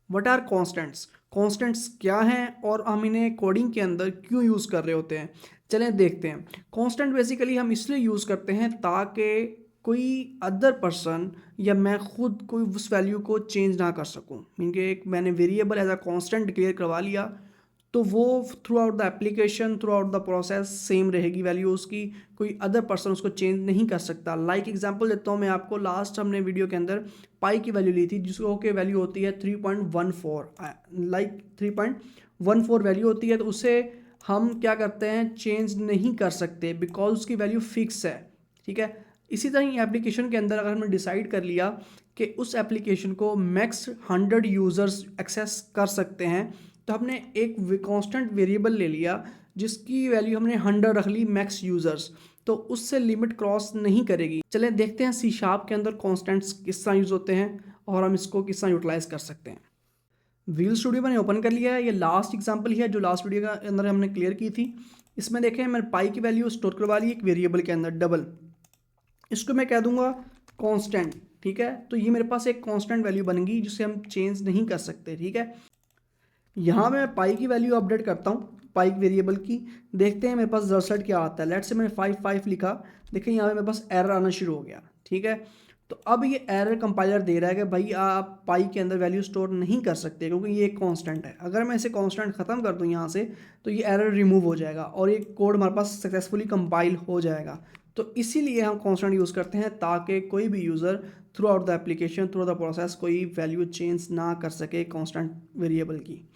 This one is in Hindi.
व्हाट आर कॉन्स्टेंट्स, कॉन्स्टेंट्स क्या हैं और हम इन्हें कोडिंग के अंदर क्यों यूज़ कर रहे होते हैं। चलें देखते हैं। कॉन्स्टेंट बेसिकली हम इसलिए यूज़ करते हैं ताकि कोई अदर पर्सन या मैं खुद कोई उस वैल्यू को चेंज ना कर सकूं। मीन कि एक मैंने variable as a constant declare करवा लिया तो वो throughout the application, throughout the process same रहेगी वैल्यू उसकी, कोई अदर पर्सन उसको चेंज नहीं कर सकता। लाइक एग्जांपल देता हूँ मैं आपको। लास्ट हमने वीडियो के अंदर पाई की वैल्यू ली थी जिसको के वैल्यू होती है 3.14, लाइक 3.14 वैल्यू होती है। तो उसे हम क्या करते हैं, चेंज नहीं कर सकते बिकॉज उसकी वैल्यू फिक्स है। ठीक है। इसी तरह एप्लीकेशन के अंदर अगर हमने डिसाइड कर लिया कि उस एप्लीकेशन को मैक्स 100 यूज़र्स एक्सेस कर सकते हैं, तो हमने एक कांस्टेंट वेरिएबल ले लिया जिसकी वैल्यू हमने 100 रख ली मैक्स यूज़र्स, तो उससे लिमिट क्रॉस नहीं करेगी। चलें देखते हैं सी शार्प के अंदर कांस्टेंट्स किस तरह यूज़ होते हैं और हम इसको किस तरह यूटिलाइज कर सकते हैं। व्हील स्टूडियो मैंने ओपन कर लिया है। ये लास्ट एग्जांपल ही है जो लास्ट वीडियो के अंदर हमने क्लियर की थी। इसमें देखें मैंने पाई की वैल्यू स्टोर करवा ली एक वेरिएबल के अंदर डबल। इसको मैं कह दूंगा कांस्टेंट। ठीक है। तो ये मेरे पास एक कांस्टेंट वैल्यू बन गई जिसे हम चेंज नहीं कर सकते। ठीक है। यहाँ मैं पाई की वैल्यू अपडेट करता हूँ, पाई वेरिएबल की। देखते हैं मेरे पास रिजल्ट क्या आता है। लेट से मैंने 5 लिखा। देखिए यहाँ पे मेरे पास एरर आना शुरू हो गया। ठीक है। तो अब ये एरर कंपाइलर दे रहा है कि भाई आप पाई के अंदर वैल्यू स्टोर नहीं कर सकते क्योंकि ये एक कांस्टेंट है। अगर मैं इसे कांस्टेंट ख़त्म कर दूँ यहाँ से तो ये एरर रिमूव हो जाएगा और ये कोड हमारे पास सक्सेसफुली कंपाइल हो जाएगा। तो इसीलिए हम कांस्टेंट यूज़ करते हैं ताकि कोई भी user through out the application, through the process कोई वैल्यू चेंज ना कर सके कांस्टेंट वेरिएबल की।